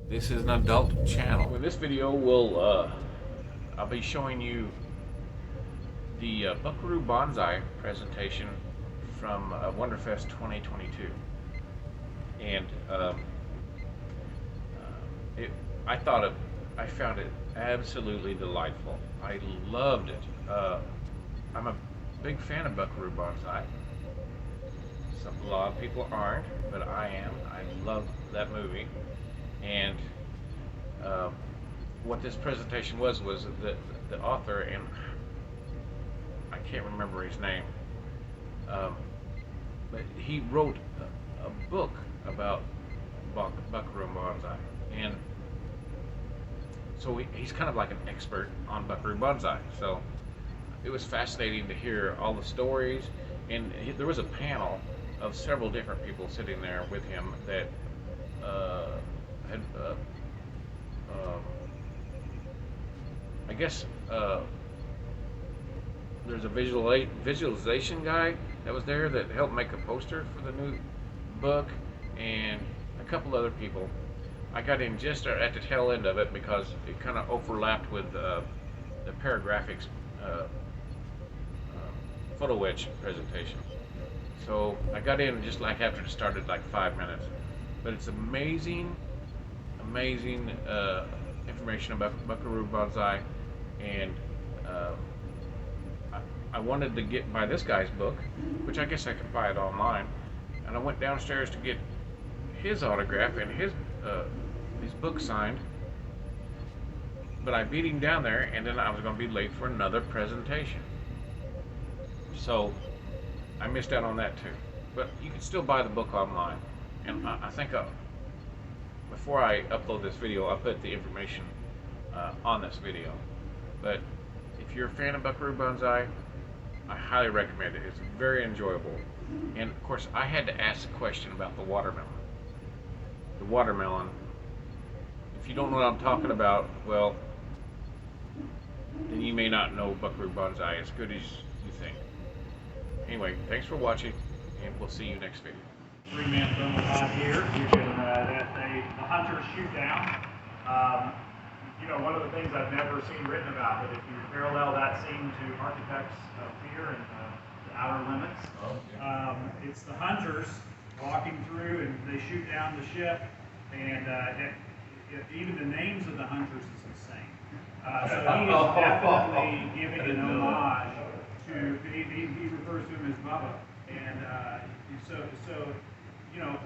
This is an adult channel. In this video, I'll be showing you the Buckaroo Banzai presentation from WonderFest 2022, and I found it absolutely delightful. I loved it. I'm a big fan of Buckaroo Banzai. A lot of people aren't, but I am. I love that movie. And what this presentation was the author, and I can't remember his name, but he wrote a book about Buckaroo Banzai, and so he's kind of like an expert on Buckaroo Banzai. So it was fascinating to hear all the stories, and there was a panel of several different people sitting there with him that had I guess there's a visualization guy that was there that helped make a poster for the new book, and a couple other people. I got in just at the tail end of it because it kind of overlapped with the Paragraphics photo etch presentation. So I got in just like after it started, like 5 minutes. But it's amazing information about Buckaroo Banzai, and I wanted to buy this guy's book, which I guess I could buy it online, and I went downstairs to get his autograph and his book signed, but I beat him down there, and then I was going to be late for another presentation, so I missed out on that too. But you can still buy the book online, and I think before I upload this video, I'll put the information on this video. But if you're a fan of Buckaroo Banzai, I highly recommend it. It's very enjoyable. And of course, I had to ask a question about the watermelon. The watermelon, if you don't know what I'm talking about, well, then you may not know Buckaroo Banzai as good as you think. Anyway, thanks for watching, and we'll see you next video. Three-man thermal pod here. You can the hunters shoot down. You know, one of the things I've never seen written about, but if you parallel that scene to Architects of Fear and The Outer Limits, it's the hunters walking through, and they shoot down the ship, and even the names of the hunters is the same. So he is definitely giving an homage to. He refers to him as Bubba, and so you know,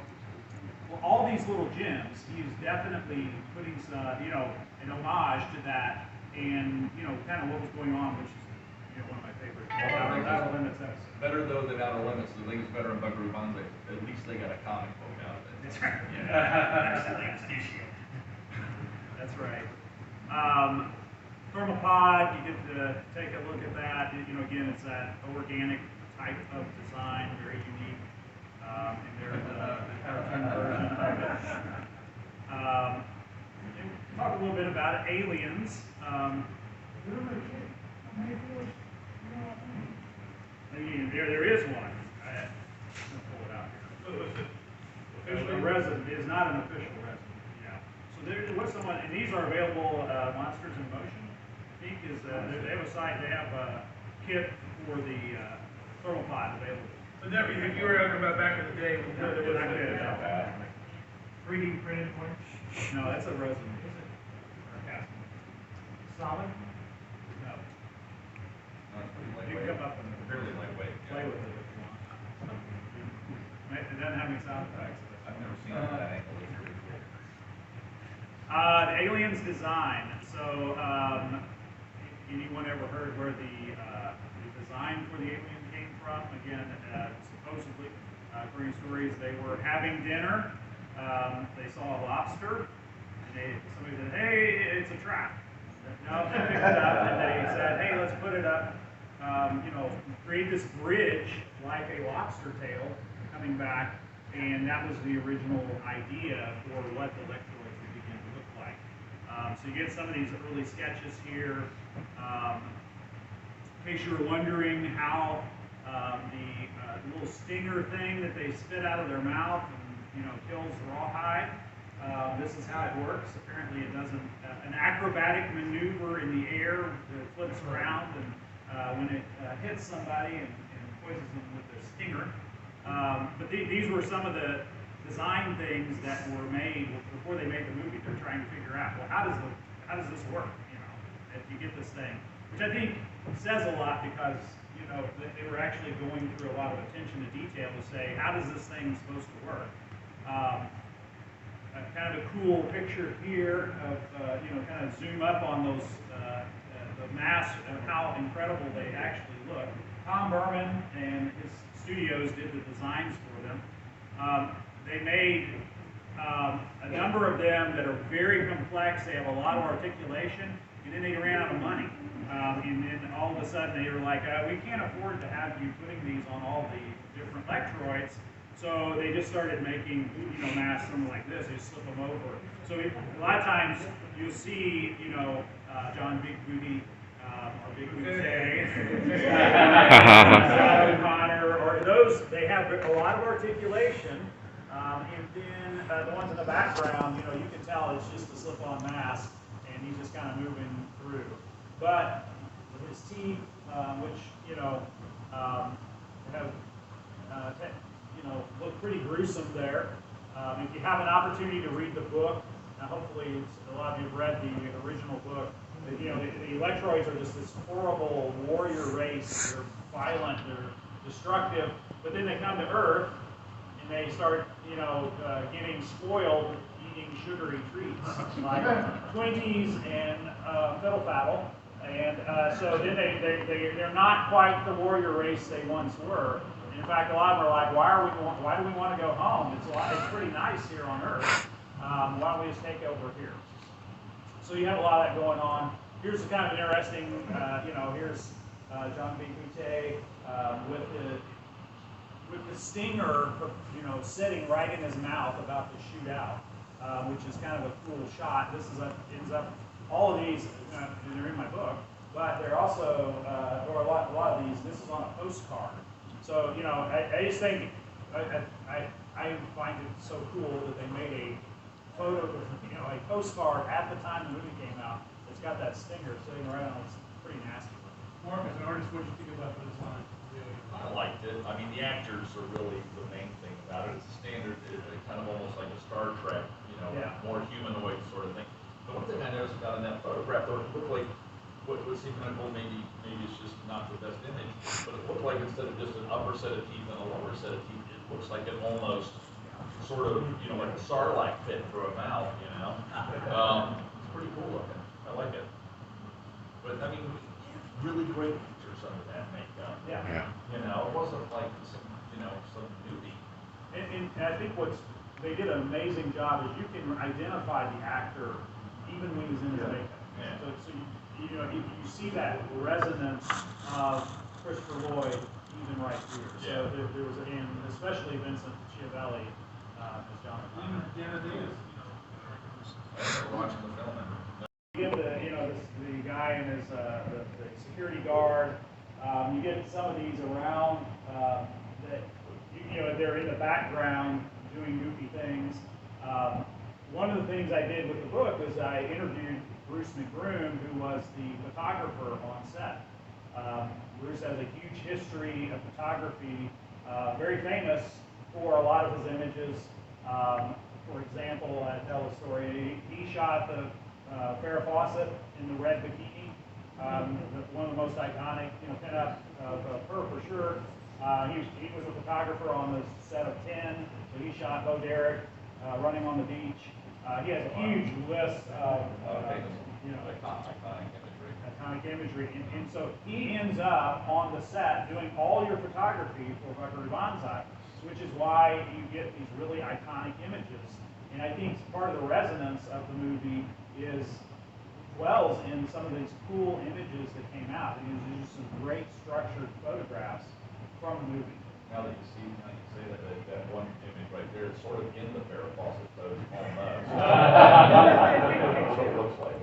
all these little gems, he's definitely putting some, you know, an homage to that, and you know, kind of what was going on, which is one of my favorite Outer Limits episodes. Better though than Outer Limits. The thing is better in Buckaroo Banzai. At least they got a comic book out of it. That's right. That's right. Thermopod, you get to take a look at that. You know, again, it's that organic type of design, very unique. And there's the cartoon version of it. Talk a little bit about it. Aliens. There is one. I'm going to pull it out here. The resin is not an official resin. Yeah. So there was someone, and these are available. Monsters in Motion, I think, is they have a site. They have a kit for the thermopod available. But never, if you were talking about back in the day, when No, there was not good. 3D printed one. No, that's a resin. Is it? Or a casting. Solid? No. That's pretty You lightweight. can come up and Fairly lightweight. play with it if you want. It doesn't have any sound effects. I've never seen that angle before. The aliens design. So, anyone ever heard where the design for the alien came from? Again, supposedly, according to stories, they were having dinner. They saw a lobster, and somebody said, "Hey, it's a trap." No, they picked it up, and they said, "Hey, let's put it up. You know, create this bridge like a lobster tail coming back." And that was the original idea for what the electrodes would begin to look like. So you get some of these early sketches here. case you were wondering how the little stinger thing that they spit out of their mouth and kills rawhide. This is how it works. Apparently, it does an acrobatic maneuver in the air that flips around, and when it hits somebody and poisons them with the stinger. But these were some of the design things that were made before they made the movie. They're trying to figure out, well, how does this work? If you get this thing, which I think says a lot because they were actually going through a lot of attention to detail to say, how does this thing supposed to work? Kind of a cool picture here of kind of zoom up on those the mass of how incredible they actually look. Tom Berman and his studios did the designs for them. They made a number of them that are very complex. They have a lot of articulation, and then they ran out of money. And then all of a sudden they were like, we can't afford to have you putting these on all the different Lectroids. So they just started making, masks something like this. They slip them over. So a lot of times you'll see, John Big Booty, or Big Booty Connor, or those. They have a lot of articulation, and then the ones in the background, you can tell it's just a slip-on mask, and he's just kind of moving through. But with his teeth, which have look pretty gruesome there. If you have an opportunity to read the book, hopefully a lot of you have read the original book. The Electroids are just this horrible warrior race. They're violent, they're destructive, but then they come to Earth and they start, getting spoiled eating sugary treats like Twinkies and fiddle faddle. And so then they're not quite the warrior race they once were. In fact, a lot of them are like, why do we want to go home? It's pretty nice here on Earth. Why don't we just take over here? So you have a lot of that going on. Here's kind of an interesting, here's John B. Boutte with the stinger, sitting right in his mouth about to shoot out, which is kind of a cool shot. This ends up, all of these, they're in my book, but they're also, or a lot of these, this is on a postcard. So, I just think, I find it so cool that they made a photo, a postcard at the time the movie came out. It's got that stinger sitting right on it. It's pretty nasty. Mark, as an artist, what did you think about the design? I liked it. I mean, the actors are really the main thing about it. It's a standard, kind of almost like a Star Trek, more humanoid sort of thing. The one thing I noticed about in that photograph, though, it looked like what seemed kind of cool, maybe it's just not the best image, but it looked like instead of just an upper set of teeth and a lower set of teeth, it looks like it almost sort of, like a sarlacc pit through a mouth, It's pretty cool looking. I like it. But, I mean, really great features under that makeup. Yeah. It wasn't like some newbie. And I think they did an amazing job is you can identify the actor even when he's in his makeup. Yeah. So you see that resonance of Christopher Lloyd even right here. So there was, and especially Vincent Schiavelli as John. Yeah, it is. I remember watching the film and You get the guy and his the security guard. You get some of these around that they're in the background doing goofy things. One of the things I did with the book was I interviewed Bruce McBroom, who was the photographer on set. Bruce has a huge history of photography, very famous for a lot of his images. For example, I tell a story. He shot the Farrah Fawcett in the red bikini, one of the most iconic, pinup of her for sure. He was a photographer on the set of 10, so he shot Bo Derek running on the beach. He has a huge list of iconic imagery, and so he ends up on the set doing all your photography for Buckaroo Banzai, which is why you get these really iconic images. And I think part of the resonance of the movie dwells in some of these cool images that came out. And there's just some great structured photographs from the movie. now that you say that one image right there, it's sort of in the Farrah Fawcett pose almost. That's what it looks like.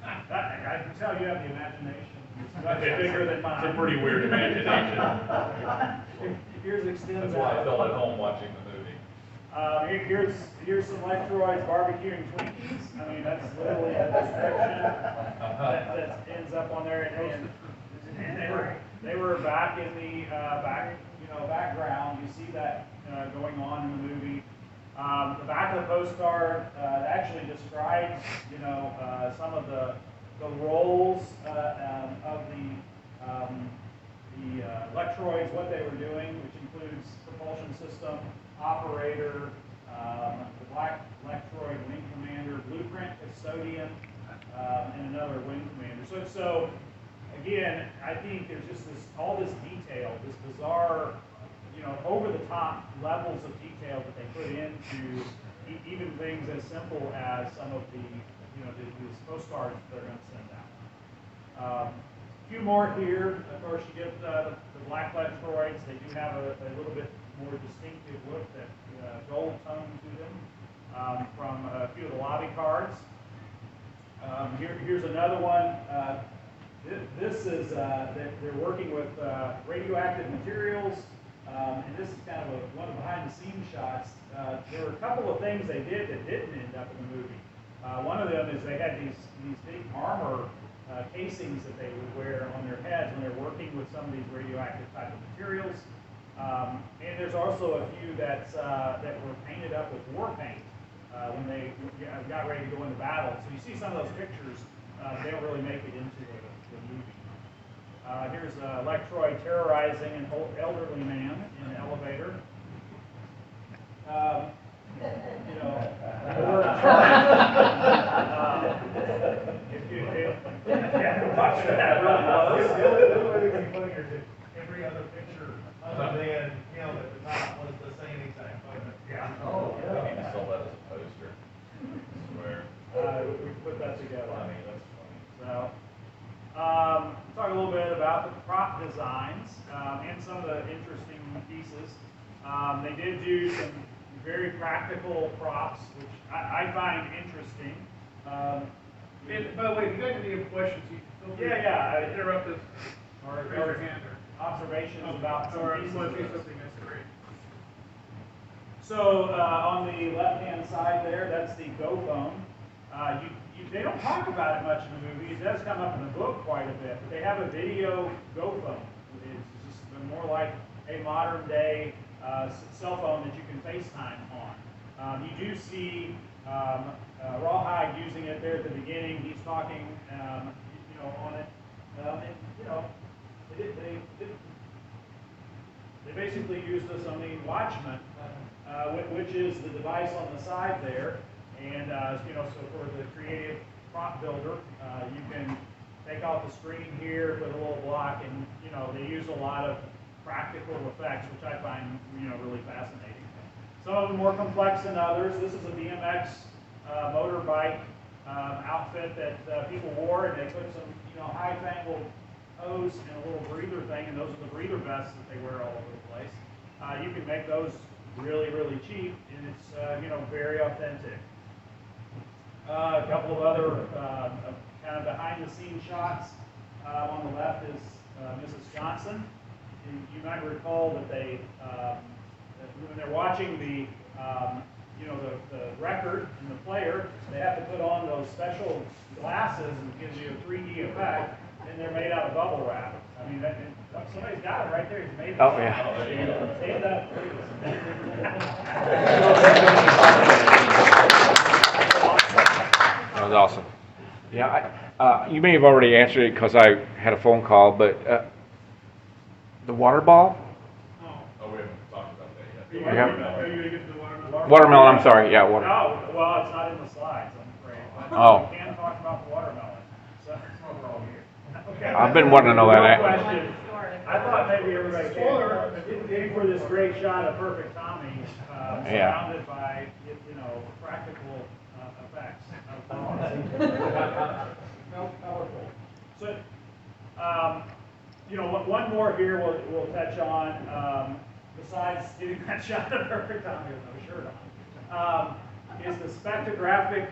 I can tell you have the imagination. much bigger than It's mine. a pretty weird imagination. Here's extends That's why I out. felt at home watching the movie. Here's some Lectroids barbecuing Twinkies. I mean, that's literally a description that ends up on there. And they were back in the background. You see that going on in the movie. The back of the postcard actually describes some of the roles of the Lectroids, what they were doing, which includes propulsion system, operator, the black Lectroid wing commander, blueprint custodian, and another wing commander. So again, I think there's just all this detail, this bizarre, over the top levels of detail that they put into even things as simple as some of these postcards they're going to send out. A few more here. Of course, you get the black Lectroids. They do have a little bit more distinctive look, that gold tone to them from a few of the lobby cards. Here's another one. This is they're working with radioactive materials, and this is kind of one of the behind-the-scenes shots. There were a couple of things they did that didn't end up in the movie. One of them is they had these big armor casings that they would wear on their heads when they're working with some of these radioactive type of materials. And there's also a few that were painted up with war paint when they got ready to go into battle. So you see some of those pictures, they don't really make it into the movie. Here's Lectroid terrorizing an elderly man in an elevator. If you watch that really close. The only way we can put here is if every other picture other than him at the top was the same exact photo. Yeah. Oh, we need to sell that as a poster. I swear. We put that together. Funny, that's funny. So, talk a little bit about the prop designs and some of the interesting pieces. They did do some very practical props, which I find interesting. And by the way, if you guys have any questions, you can feel free to interrupt us Or raise your hand. observations about some Or if pieces you want of to say this. something, that's great. So on the left-hand side there, that's the Go phone. They don't talk about it much in the movie. It does come up in the book quite a bit, but they have a video Go phone. It's just more like a modern-day cell phone that you can FaceTime on. You do see Rawhide using it there at the beginning. He's talking, on it. They basically used this on the Watchman, which is the device on the side there. And, so for the creative prop builder, you can take off the screen here, put a little block, and, they use a lot of practical effects, which I find, really fascinating. Some of them more complex than others. This is a BMX motorbike outfit that people wore, and they put some, high-fangled hose and a little breather thing, and those are the breather vests that they wear all over the place. You can make those really, really cheap, and it's, very authentic. A couple of other kind of behind-the-scenes shots. On the left is Mrs. Johnson. You might recall that they, when they're watching the record and the player, they have to put on those special glasses and gives you a 3D effect, and they're made out of bubble wrap. I mean, somebody's got it right there. He's made it. Oh, yeah. Stand up, That was awesome. Yeah, you may have already answered it because I had a phone call, but the water ball? Oh, we haven't talked about that yet. You Yeah. Are you going to get to the watermelon? Watermelon, I'm sorry, yeah, water. No, well, it's not in the slides, I'm afraid. But Oh. we can talk about the watermelon. So, okay. I've been wanting to know that. No question. I thought maybe everybody came for this great shot of Perfect Tommy, Yeah. surrounded by, practical effects. No, colorful. So, one more here we'll touch on, besides getting that shot of Perfect Tommy with no shirt on, is the spectrographic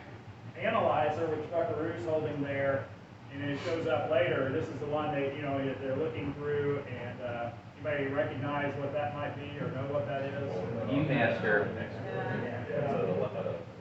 analyzer, which Buckaroo's holding there. and it shows up later. This is the one that, you know, they're looking through, and anybody recognize what that might be or know what that is? Viewmaster.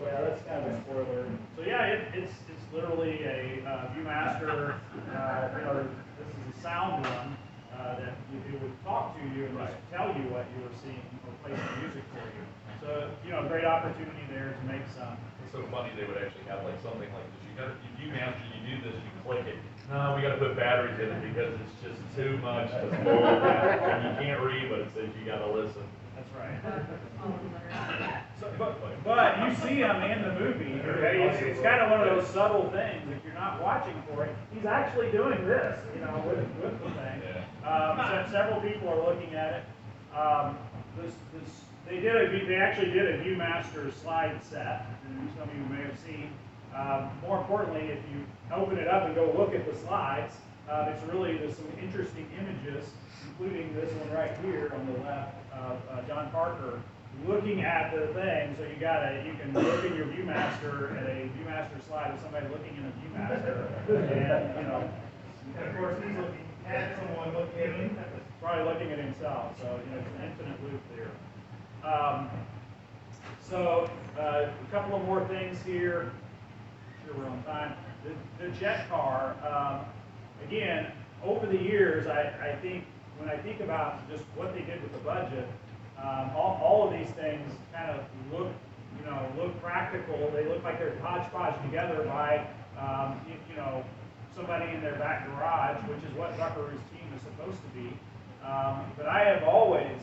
Yeah, that's kind of a spoiler. So yeah, it's literally a Viewmaster. You know, this is a sound one that it would talk to you and just tell you what you were seeing or play some music for you. So, you know, great opportunity there to make some. It's so funny they would actually have like something like this. If you master, you do this, you click it. No, we got to put batteries in it because it's just too much to move. And you can't read, but it says you got to listen. That's right. So, but you see him in the movie. It's kind of one of those subtle things. If you're not watching for it, he's actually doing this, you know, with the thing. So several people are looking at it. They actually did a Viewmaster slide set, and some of you may have seen. More importantly, if you open it up and go look at the slides, there's some interesting images, including this one right here on the left of John Parker looking at the thing. So you can look in your Viewmaster at a Viewmaster slide with somebody looking in a Viewmaster, and you know, And of course, he's looking at someone looking at him. probably looking at himself. So you know, it's an infinite loop there. A couple of more things here. Sure, we're on time. The jet car. Again, over the years, I think when I think about just what they did with the budget, all of these things kind of look practical. They look like they're hodgepodge together by somebody in their back garage, which is what Buckaroo's team is supposed to be. But I have always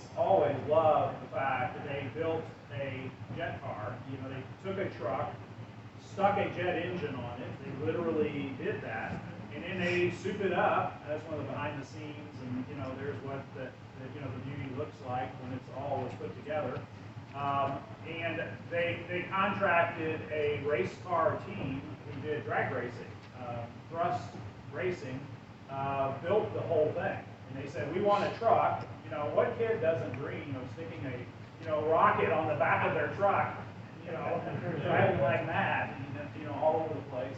loved the fact that they built a jet car. You know, they took a truck, stuck a jet engine on it. They literally did that, and then they souped it up. That's one of the behind the scenes, and you know, there's what the beauty looks like when it's all was put together. And they contracted a race car team who did drag racing, thrust racing, built the whole thing. And they said, we want a truck. You know, what kid doesn't dream of sticking a rocket on the back of their truck, you know, and driving like mad, you know, all over the place.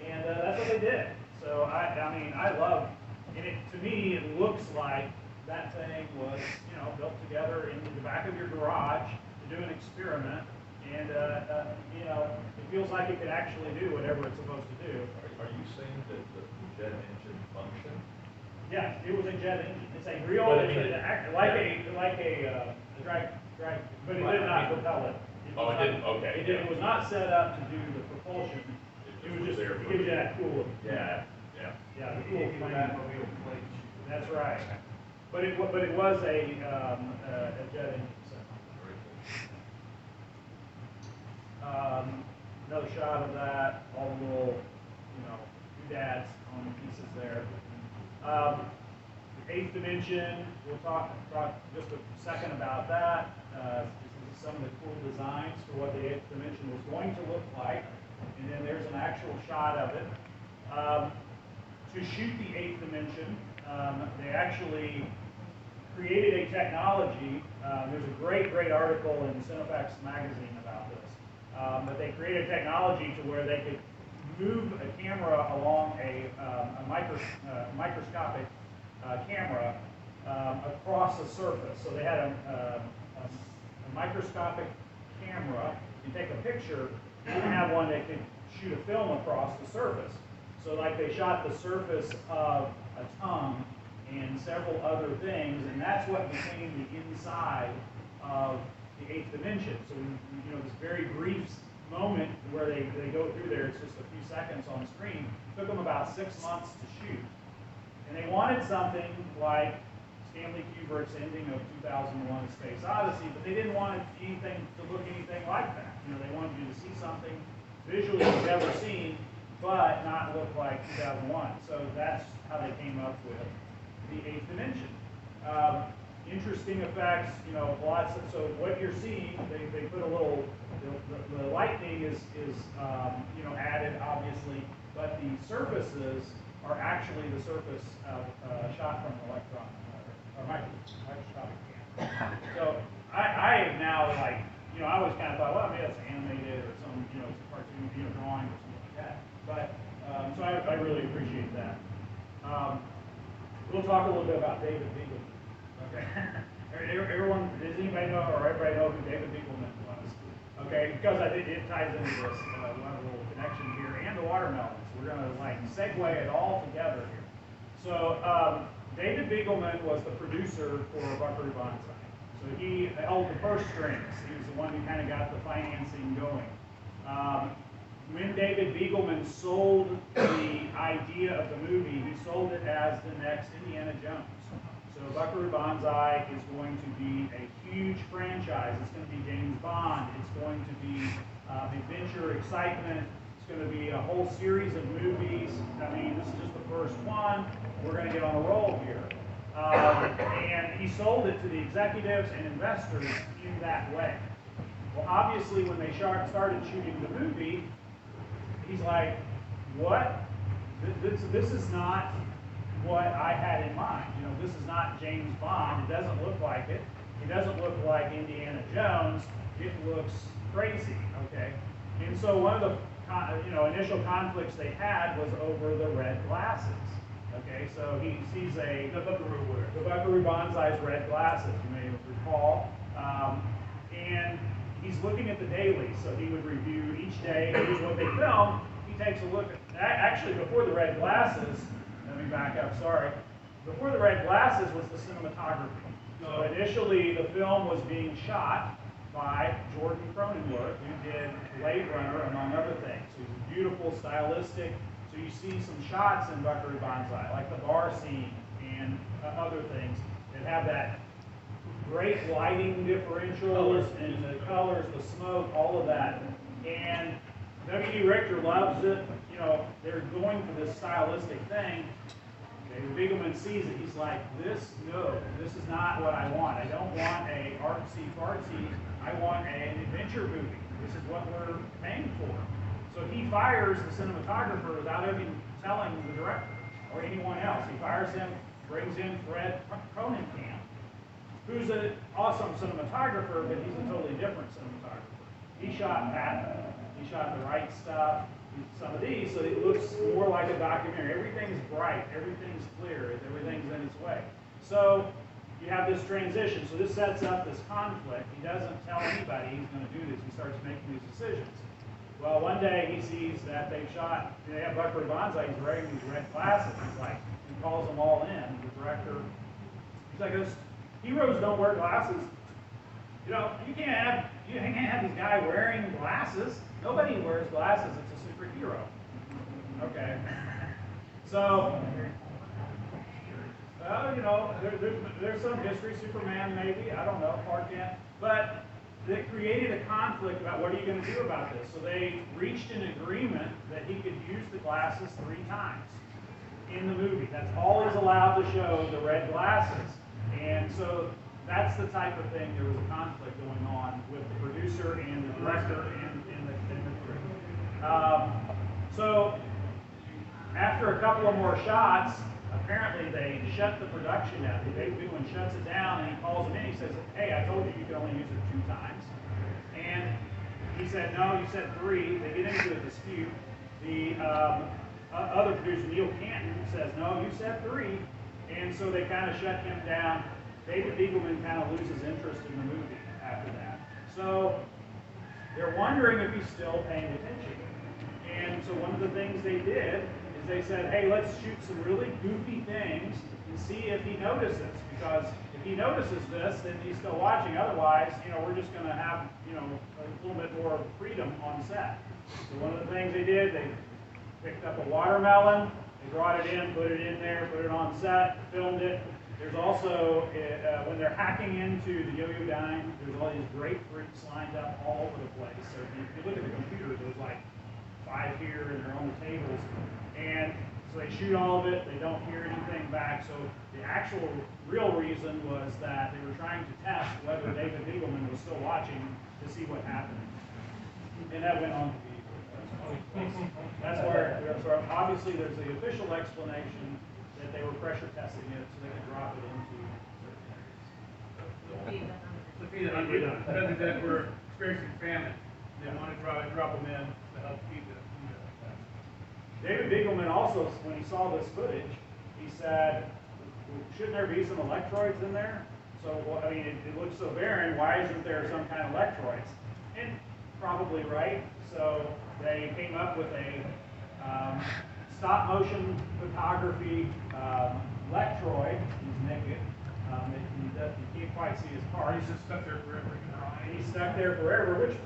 And that's what they did. So I mean, I love, and to me, it looks like that thing was, you know, built together in the back of your garage to do an experiment. And you know, it feels like it could actually do whatever it's supposed to do. Are you saying that the jet engine function? Yes, it was a jet engine. It's a real, But like a drag, but it did not propel it. Oh, it didn't? Okay. It was not set up to do the propulsion. It was just to give you that cool. Yeah. Yeah, the cool plane. That's right. But it was a jet engine. Another shot of that, all the little, doodads on the pieces there. The eighth dimension, we'll talk just a second about that. This is some of the cool designs for what the eighth dimension was going to look like. And then there's an actual shot of it. To shoot the eighth dimension, they actually created a technology. There's a great article in Cinefex magazine about this. But they created technology to where they could move a camera along a microscopic camera across the surface. So they had a microscopic camera. You take a picture, you can have one that could shoot a film across the surface. So like they shot the surface of a tongue and several other things, and that's what became the inside of the eighth dimension. So this very brief moment where they go through there, it's just a few seconds on screen, took them about 6 months to shoot. And they wanted something like Stanley Kubrick's ending of 2001: A Space Odyssey, but they didn't want anything to look anything like that. They wanted you to see something visually you've never seen, but not look like 2001. So that's how they came up with the eighth dimension. Interesting effects, lots. So what you're seeing, they put a little. The lightning is added obviously, but the surfaces are actually the surface shot from an electron or microscopic camera. So I have now I always kind of thought, well, maybe that's animated or some it's a cartoon drawing or something like that. But So I really appreciate that. We'll talk a little bit about David Beagleman. Okay. Everyone, does anybody know, or everybody know who David Beagleman was? Okay, because it ties into this, we'll have a little connection here, and the watermelons. We're going to like segue it all together here. So David Beagleman was the producer for Buckaroo Banzai. So he held the purse strings. He was the one who kind of got the financing going. When David Beagleman sold the idea of the movie, he sold it as the next Indiana Jones. So Buckaroo Banzai is going to be a huge franchise. It's going to be James Bond. It's going to be adventure, excitement. It's going to be a whole series of movies. I mean, this is just the first one. We're going to get on a roll here. And he sold it to the executives and investors in that way. Well, obviously, when they started shooting the movie, he's like, what? This is not what I had in mind. You know, this is not James Bond. It doesn't look like it. It doesn't look like Indiana Jones. It looks crazy, okay? And so one of the initial conflicts they had was over the red glasses. Okay, so he sees the Buckaroo Banzai's red glasses, you may recall. And he's looking at the dailies, so he would review each day, here's what they filmed. He takes a look at, actually before the red glasses, let me back up, sorry. Before the red glasses was the cinematography. So initially the film was being shot by Jordan Cronenberg, who did Blade Runner, among other things. So he's beautiful, stylistic. So you see some shots in Buckaroo Banzai, like the bar scene and other things that have that great lighting differentials and the colors, the smoke, all of that. And W.D. Richter loves it. You know, they're going for this stylistic thing. David Beagleman sees it. He's like, this is not what I want. I don't want a artsy-fartsy. I want an adventure movie. This is what we're paying for. So he fires the cinematographer without even telling the director or anyone else. He fires him, brings in Fred Cronenkamp, who's an awesome cinematographer, but he's a totally different cinematographer. He shot Patton. He shot The Right Stuff. Some of these, so it looks more like a documentary. Everything's bright. Everything's clear. Everything's in its way. So you have this transition. So this sets up this conflict. He doesn't tell anybody he's going to do this. He starts making these decisions. Well, one day he sees that they have Buckaroo Banzai, he's wearing these red glasses. He's like, he calls them all in, the director. He's like, those heroes don't wear glasses. You know, you can't have this guy wearing glasses. Nobody wears glasses, it's a superhero. Okay. So, well, you know, there's some history, Superman maybe, I don't know, Clark Kent. But they created a conflict about what are you going to do about this. So they reached an agreement that he could use the glasses 3 times in the movie. That's all he's allowed to show, the red glasses. And so that's the type of thing, there was a conflict going on with the producer and the director and the crew. So after a couple of more shots, apparently they shut the production down. David Beagleman shuts it down and he calls him in. He says, hey, I told you you could only use it 2 times. And he said, no, you said 3. They get into a dispute. The other producer, Neil Canton, says, no, you said 3. And so they kind of shut him down. David Beagleman kind of loses interest in the movie after that. So they're wondering if he's still paying attention. And so one of the things they did is they said, hey, let's shoot some really goofy things and see if he notices. Because if he notices this, then he's still watching. Otherwise, you know, we're just going to have, you know, a little bit more freedom on set. So one of the things they did, they picked up a watermelon, they brought it in, put it in there, put it on set, filmed it. There's also, when they're hacking into the yo-yo dime, there's all these grapefruits lined up all over the place. So if you look at the computer, there's like 5 here and they're on the tables. And so they shoot all of it, they don't hear anything back. So the actual real reason was that they were trying to test whether David Beagleman was still watching to see what happened. And that went on to be. That's where, so obviously there's the official explanation that they were pressure testing it so they could drop it into certain areas. To feed the hungry, because that we're experiencing famine. They want to drop them in to help feed them. David Begelman also, when he saw this footage, he said, shouldn't there be some electroids in there? So, I mean, it looks so barren, why isn't there some kind of electroids? And probably right. So they came up with a stop motion photography electroid. He's naked. You can't quite see his part. He's just stuck there forever. He's stuck there forever, which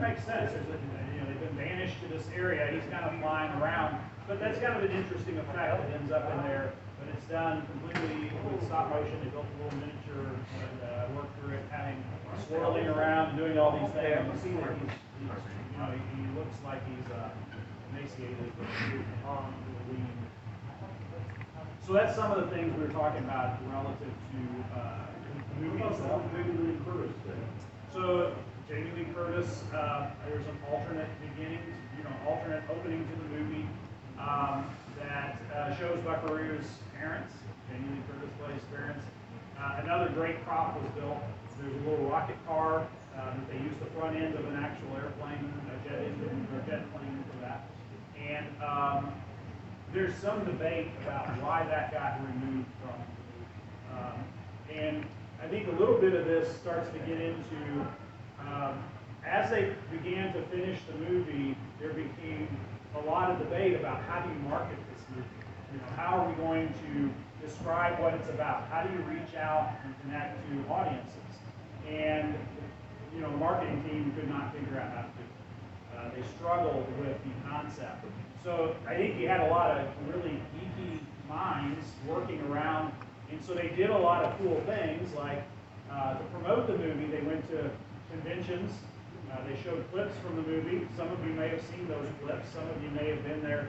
makes sense. They've been banished to this area. He's kind of flying around, but that's kind of an interesting effect that ends up in there. But it's done completely with stop motion. They built a little miniature and worked through it, having swirling around, and doing all these things. You see that he looks like he's emaciated, but lean. So that's some of the things we were talking about relative to movie itself. So Jamie Lee Curtis, there's an alternate beginning, alternate opening to the movie that shows Buckaroo's parents. Jamie Lee Curtis plays parents. Another great prop was built. There's a little rocket car that they used the front end of an actual airplane, a jet engine or jet plane for that. And there's some debate about why that got removed from the movie. And I think a little bit of this starts to get into, as they began to finish the movie, there became a lot of debate about how do you market this movie? How are we going to describe what it's about? How do you reach out and connect to audiences? And, the marketing team could not figure out how to do it. They struggled with the concept. So I think you had a lot of really geeky minds working around, and so they did a lot of cool things, like to promote the movie, they went to conventions, they showed clips from the movie. Some of you may have seen those clips, some of you may have been there.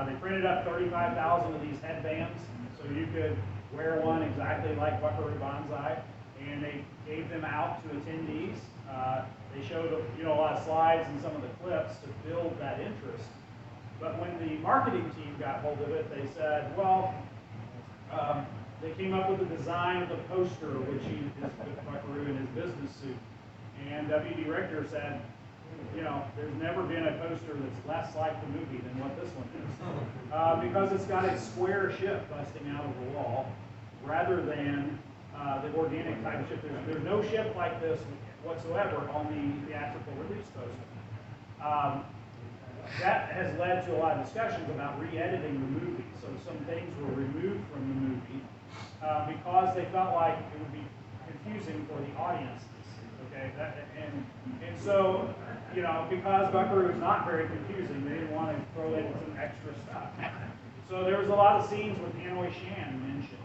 They printed up 35,000 of these headbands, so you could wear one exactly like Buckaroo Banzai, and they gave them out to attendees. They showed a lot of slides and some of the clips to build that interest. But when the marketing team got hold of it, they said, well, they came up with the design of the poster, which he is with Buckaroo in his business suit. And W.D. Richter said, there's never been a poster that's less like the movie than what this one is. Because it's got a square ship busting out of the wall, rather than the organic type of ship. There's no ship like this whatsoever on the theatrical release poster. That has led to a lot of discussions about re-editing the movie. So some things were removed from the movie because they felt like it would be confusing for the audience to see. Okay, and so because Buckaroo is not very confusing, they didn't want to throw in some extra stuff. So there was a lot of scenes with Hanoi Shan mentioned,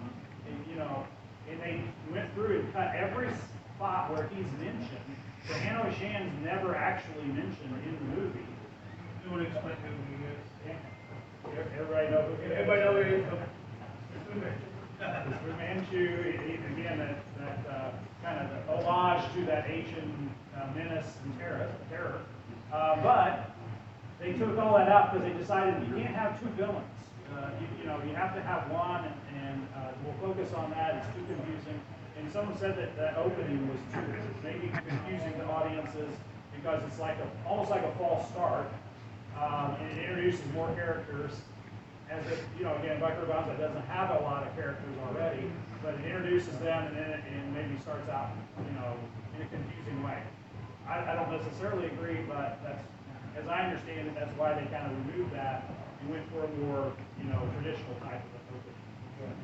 and they went through and cut every spot where he's mentioned. So Hanoi Shan's never actually mentioned in the movie. You want to explain who he is? Everybody know who he is? Everybody know who he is? It's Fu Manchu, again, that kind of the homage to that Asian menace and terror. But they took all that out because they decided you can't have two villains. You have to have one, and we'll focus on that. It's too confusing. And someone said that the opening was too maybe confusing to audiences because it's like almost like a false start. And it introduces more characters. As if, again, Buckaroo Banzai doesn't have a lot of characters already, but it introduces them and then it maybe starts out, in a confusing way. I don't necessarily agree, but that's, as I understand it, that's why they kind of removed that and went for a more, traditional type of opening.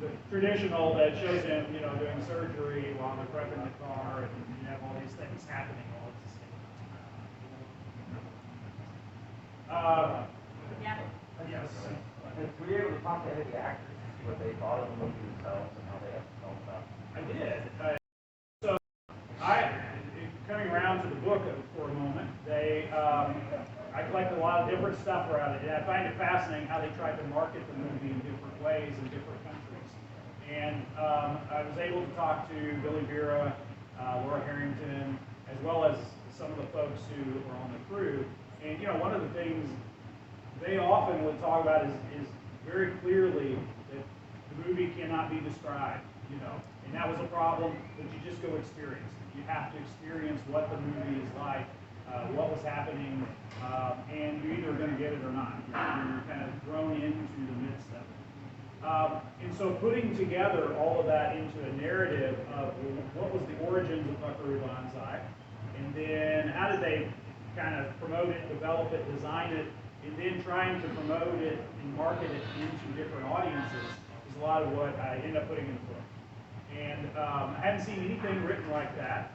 The traditional that shows him, doing surgery while they're prepping the car, and you have all these things happening all at the same time. Yeah. Yes. Were you able to talk to any of the actors to see what they thought of the movie themselves and how they have felt about it? I did. Coming around to the book for a moment, I collected a lot of different stuff around it, and I find it fascinating how they tried to market the movie in different ways in different countries. And I was able to talk to Billy Vera, Laura Harrington, as well as some of the folks who were on the crew. And one of the things they often would talk about is very clearly that the movie cannot be described, and that was a problem that you just go experience. You have to experience what the movie is like. what was happening, and you're either going to get it or not. You're kind of thrown into the midst of it. And so putting together all of that into a narrative of what was the origins of Buckaroo Banzai, and then how did they kind of promote it, develop it, design it, and then trying to promote it and market it into different audiences is a lot of what I end up putting in the book. And I hadn't seen anything written like that.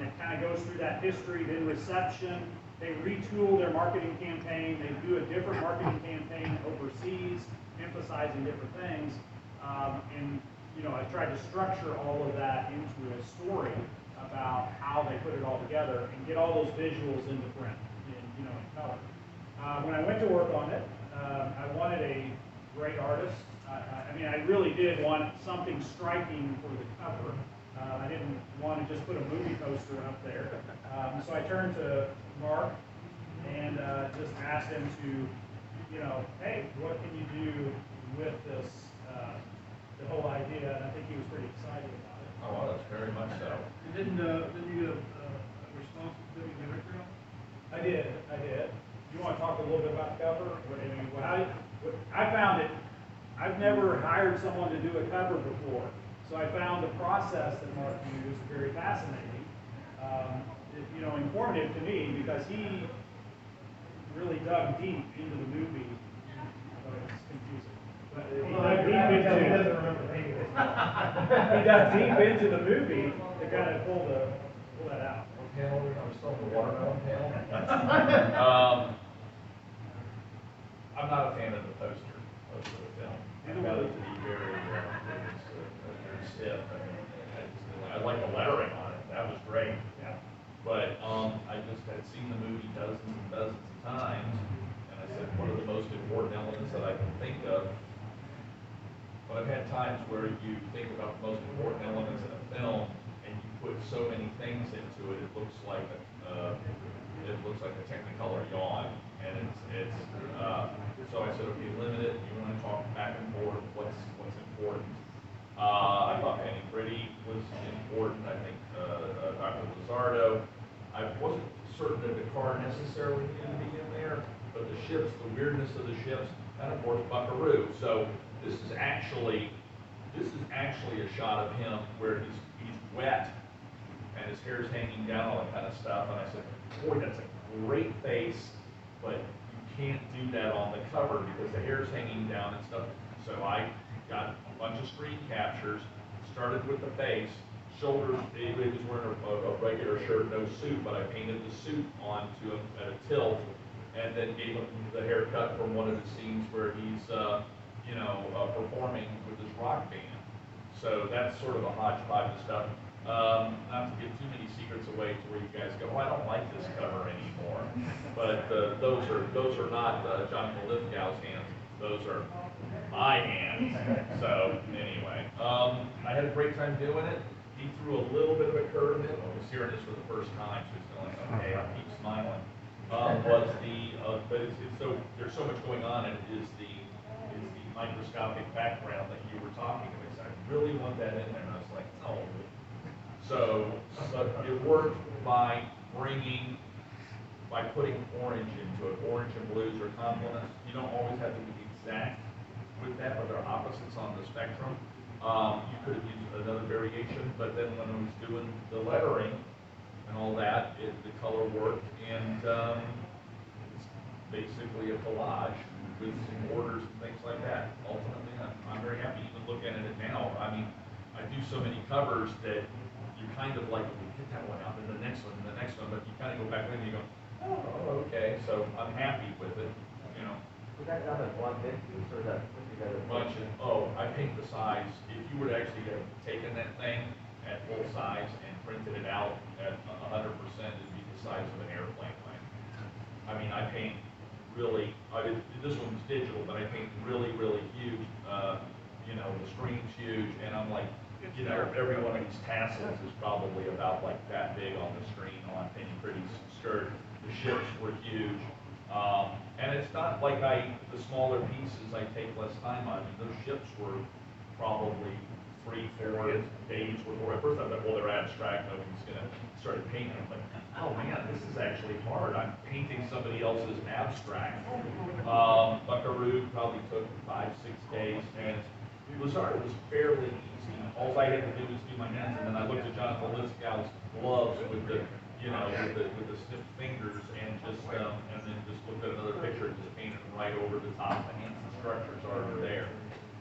It kind of goes through that history, then reception. They retool their marketing campaign. They do a different marketing campaign overseas, emphasizing different things. And I tried to structure all of that into a story about how they put it all together and get all those visuals into print, in color. When I went to work on it, I wanted a great artist. I really did want something striking for the cover. I didn't want to just put a movie poster up there. So I turned to Mark and just asked him to, hey, what can you do with this, the whole idea? And I think he was pretty excited about it. Oh, well, that's very much so. Didn't you get a response from the director? I did. You want to talk a little bit about the cover? I found it. I've never hired someone to do a cover before, so I found the process that Mark used very fascinating. Informative to me because he really dug deep into the movie. It's confusing, but he dug deep into the movie to kind of pull that out. What panel? I was still on the watermelon panel. I'm not a fan of the poster of the film. I found it to be very stiff. I like the lettering on it. That was great. Yeah. But I just had seen the movie dozens and dozens of times, and I said, what are the most important elements that I can think of? But I've had times where you think about the most important elements in a film, and you put so many things into it, it looks like a Technicolor yawn. And it's so I said, okay, limit it. You want to talk back and forth. What's important? I thought painting pretty was important. I think Dr. Lizardo. I wasn't certain that the car necessarily needed to be in there, but the ships, the weirdness of the ships, and of course Buckaroo. So this is actually a shot of him where he's wet and his hair's hanging down, all that kind of stuff. And I said, boy, that's a great face, but you can't do that on the cover because the hair's hanging down and stuff. So I got a bunch of screen captures, started with the face, shoulders, he was wearing a regular shirt, no suit, but I painted the suit onto him at a tilt, and then gave him the haircut from one of the scenes where he's, performing with his rock band. So that's sort of a hodgepodge of stuff. Not to give too many secrets away to where you guys go, oh, I don't like this cover anymore. But those are not John Lithgow's hands. Those are my hands. So anyway, I had a great time doing it. He threw a little bit of a curve in. I was hearing this for the first time, so he's going, okay, I'll keep smiling. But it's so there's so much going on, and it is the microscopic background that you were talking about. I really want that in there, and I was like, no. So, but it worked by putting orange into it. Orange and blues are complements. You don't always have to be exact with that, but they're opposites on the spectrum. You could have used another variation, but then when I was doing the lettering and all that, the color worked, and it's basically a collage with some borders and things like that. Ultimately, I'm very happy even looking at it now. I mean, I do so many covers that you kind of like, well, get that one out, and the next one, and the next one, but you kind of go back in and you go, oh, okay, so I'm happy with it, Was that done in one big piece, or is that put together? I paint the size. If you would actually have taken that thing at full size and printed it out at 100%, it'd be the size of an airplane plane. I mean, I paint really, this one's digital, but I paint really, really huge. The screen's huge, and I'm like, every one of these tassels is probably about like that big on the screen on any pretty skirt. The ships were huge. And it's not like the smaller pieces I take less time on. I mean, those ships were probably 3/4 inch his page before. At first I thought, well, they're abstract, nobody's gonna start painting them. But oh man, this is actually hard. I'm painting somebody else's abstract. Buckaroo probably took 5-6 days, and Blizzard was fairly easy. All I had to do was do my hands, and then I looked at Jonathan Lithgow's gloves with the, with the stiff fingers, and then just looked at another picture and just painted them right over the top. The hands and structures are there.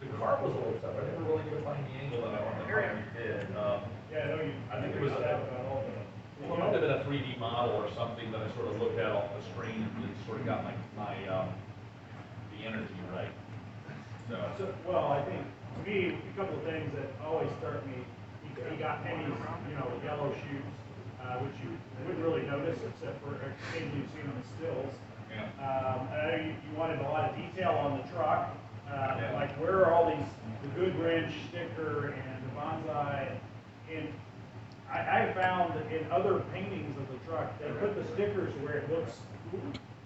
The car was a little tough. I never really could find the angle that I wanted. You did. I think it was it might have been a 3D model or something that I sort of looked at off the screen and sort of got my the energy right. Well, I think to me, a couple of things that always struck me. He got Penny's, yellow shoes, which you wouldn't really notice except for occasionally you see them in stills. Yeah. I know you wanted a lot of detail on the truck. Like where are all these, the Good Wrench sticker and the Banzai, and I found that in other paintings of the truck, they put the stickers where it looks,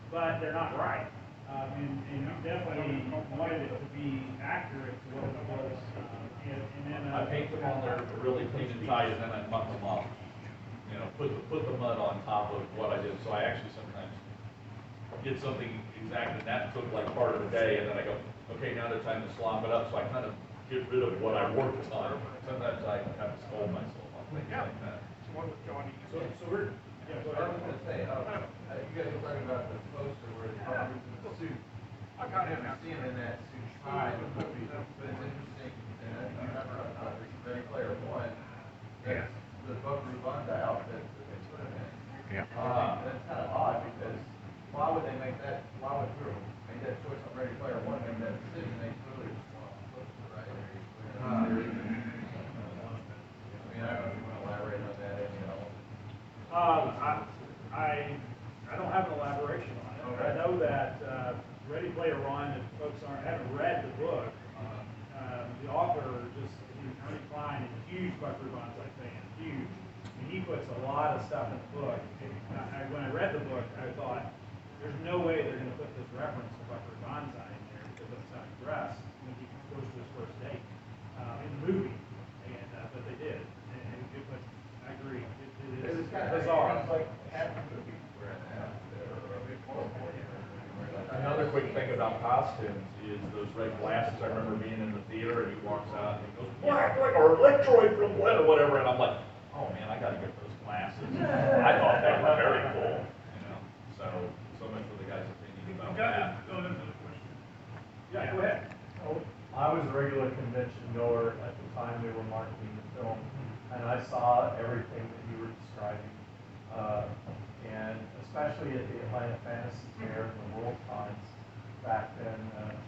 but they're not right. And you definitely wanted it to be accurate to what it was. And then I paint them on there really clean and tight, and then I muck them up. Put the mud on top of what I did. So I actually sometimes get something exact, and that took like part of the day, and then I go, okay, now it's time to slop it up. So I kind of get rid of what I worked on. Sometimes I have to scold myself on things like that. so we're, go I ahead. was gonna say, you guys were talking about the poster where the Buckaroo's in the suit. I never see him in that suit tie in the movie, but it's interesting, and I remember this Ready Player One, that's the Buckaroo Banzai outfit that they put him in. Yeah. That's kind of odd, because why would they make that, why would we make that choice on Ready Player One, make that decision, they clearly just want to poster, right? I don't know if you want to elaborate on that, I don't have an elaboration on it. Okay. I know that Ready Player One, if folks haven't read the book, the author Ernie Klein is a huge Buckaroo Banzai fan, huge. And he puts a lot of stuff in the book. When I read the book, I thought, there's no way they're going to put this reference to Buckaroo Banzai in there because that's how he dressed when he goes to his first date in the movie. But they did. But I agree. It is kind of bizarre. It's like half the movie we're in now. Another quick thing about costumes is those red glasses. I remember being in the theater and he walks out and he goes, black like our Electroid from Bled or whatever, and I'm like, oh man, I gotta get those glasses. I thought they were very cool, So much for the guys opinion about that. Yeah, go ahead. I was a regular convention goer at the time they were marketing the film, and I saw everything that you were describing. And especially at the Atlanta Fantasy Fair and the World Cons back then,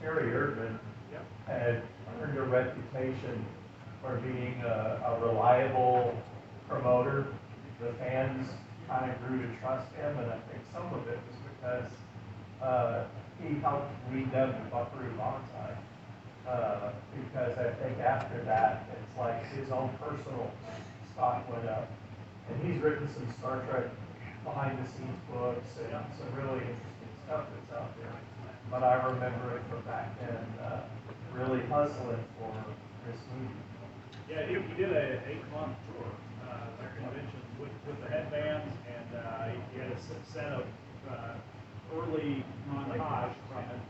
Terry Urban had earned a reputation for being a reliable promoter. The fans kind of grew to trust him, and I think some of it was because he helped redub the Buckaroo Banzai. Because I think after that, it's like his own personal stock went up. And he's written some Star Trek behind-the-scenes books and some really interesting stuff that's out there. But I remember it from back then, really hustling for this movie. Yeah, he did a 8-month tour at conventions with the headbands, and he had a set of early montage from it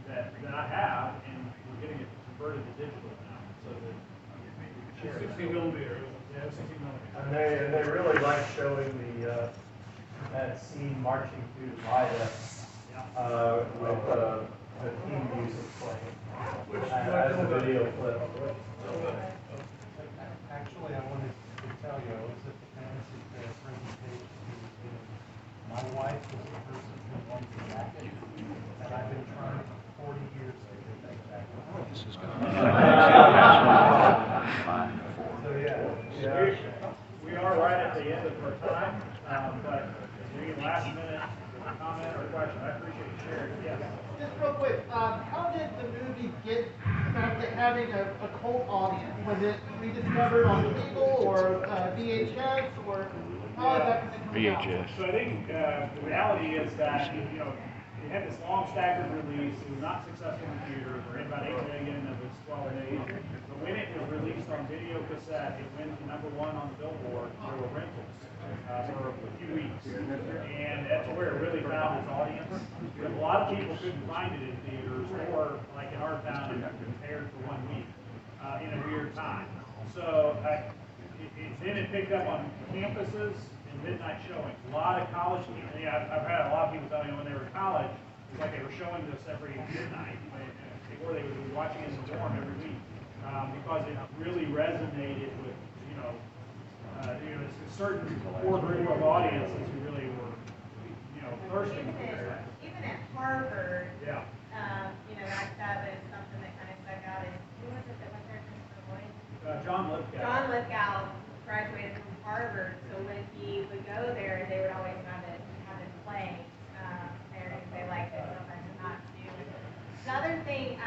that I have, and we're getting it converted to digital now, so that you can share 60 millimeter. Yeah, 60 millimeter. And they really like showing the that scene marching through the viaduct with the theme music playing as a video clip. Actually, I wanted to tell you, I was at the Fantasy Fair presentation he was doing. My wife was the person who won the jacket, and I've been trying for 40 years to get that jacket. This is good. So, yeah. We are right at the end of our time, but any last minute comment or question, I appreciate you sharing. Yes. Just real quick, how did the movie get back to having a cult audience? Was it rediscovered on cable or VHS, or how is that going to come out? VHS. So I think the reality is that we had this long staggered release. It was not successful in theaters. We're in about 8 million of its 12 days. But when it was released on video cassette, it went to #1 on the Billboard for rentals for a few weeks. And that's where it really found its audience. Because a lot of people couldn't find it in theaters, or like in our town, it aired for 1 week in a weird time. So then it picked up on campuses and midnight showings. A lot of college people, I've had a lot of people tell me when they were in college, it's like they were showing this every midnight, or they would be watching it in the dorm every week, because it really resonated with, a certain core group of audiences who really were, thirsting for this. Even at Harvard, Yeah. that was something that kind of stuck out. Is who was it that went there for Lloyd? John Lithgow. John Lithgow graduated from Harvard, so when he would go there, they would always have it play there because they liked it so much and not to. Another thing,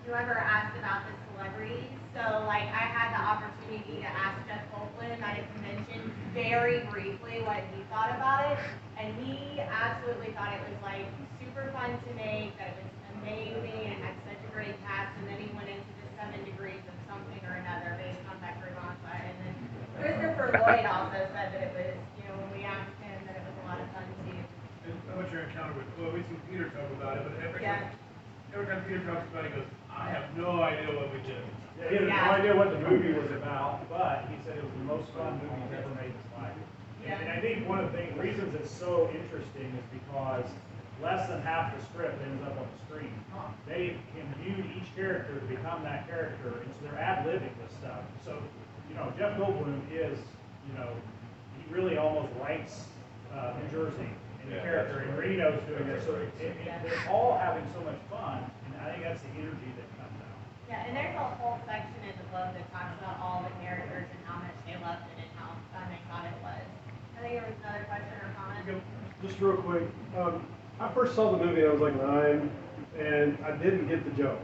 whoever asked about the celebrities, so like I had the opportunity to ask Jeff Copeland at a convention very briefly what he thought about it, and he absolutely thought it was like super fun to make, that it was amazing, it had such a great cast, and then he went into the 7 degrees of something or another based on Buckaroo Banzai, and then Christopher Lloyd also said that it was, when we asked him, that it was a lot of fun too. How much your encounter with, well, we see Peter talk about it, but every time Peter talks about it, he goes, I have no idea what we did. Yeah, he had no idea what the movie was about, but he said it was the most fun movie he's ever made in his life. Yeah. And I think one of the reasons it's so interesting is because less than half the script ends up on the screen. They imbued each character to become that character, and so they're ad-libbing this stuff. So, Jeff Goldblum is, he really almost writes New Jersey in the character, and Reno's doing it. So they're all having so much fun, and I think that's the energy that comes out. Yeah, and there's a whole section in the book that talks about all the characters and how much they loved it and how fun they thought it was. I think there was another question or comment. Just real quick, I first saw the movie, I was like 9, and I didn't get the joke.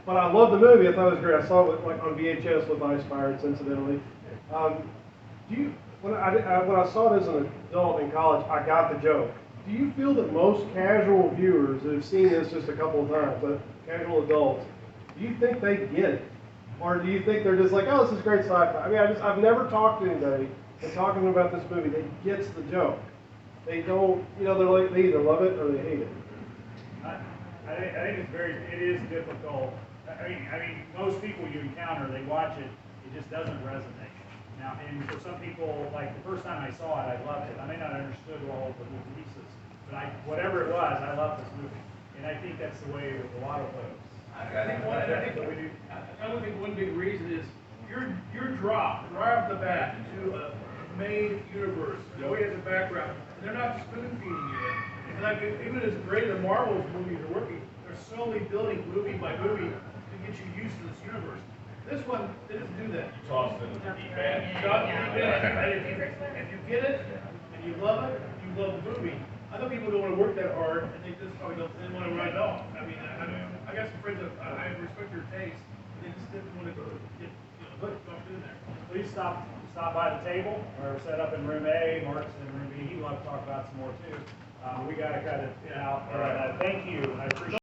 But I loved the movie, I thought it was great. I saw it like on VHS with Ice Pirates, incidentally. When I saw it as an adult in college, I got the joke. Do you feel that most casual viewers that have seen this just a couple of times, but casual adults, do you think they get it? Or do you think they're just like, oh, this is great sci-fi? I mean, I've never talked to anybody and talking to them about this movie that gets the joke. They don't, they're like, they either love it or they hate it. I think it is difficult. I mean, most people you encounter, they watch it, it just doesn't resonate. Now, and for some people, like the first time I saw it, I loved it. I may not have understood all the little pieces, but whatever it was, I loved this movie. And I think that's the way with a lot of folks. I would think one big reason is you're dropped right off the bat into a made universe. Nobody has a background. And they're not spoon feeding you. And like even as great as the Marvel movies are working, they're slowly building movie by movie to get you used to this universe. This one didn't do that. You tossed it in the deep end. If you get it and you love it, you love the movie. Other people don't want to work that hard, and they just probably don't want to run it off. I got some friends that I respect their taste, but they just didn't want to get off in there. Please stop by the table. We're set up in room A. Mark's in room B. He'd love to talk about some more too. We got to cut it out. Thank you. I appreciate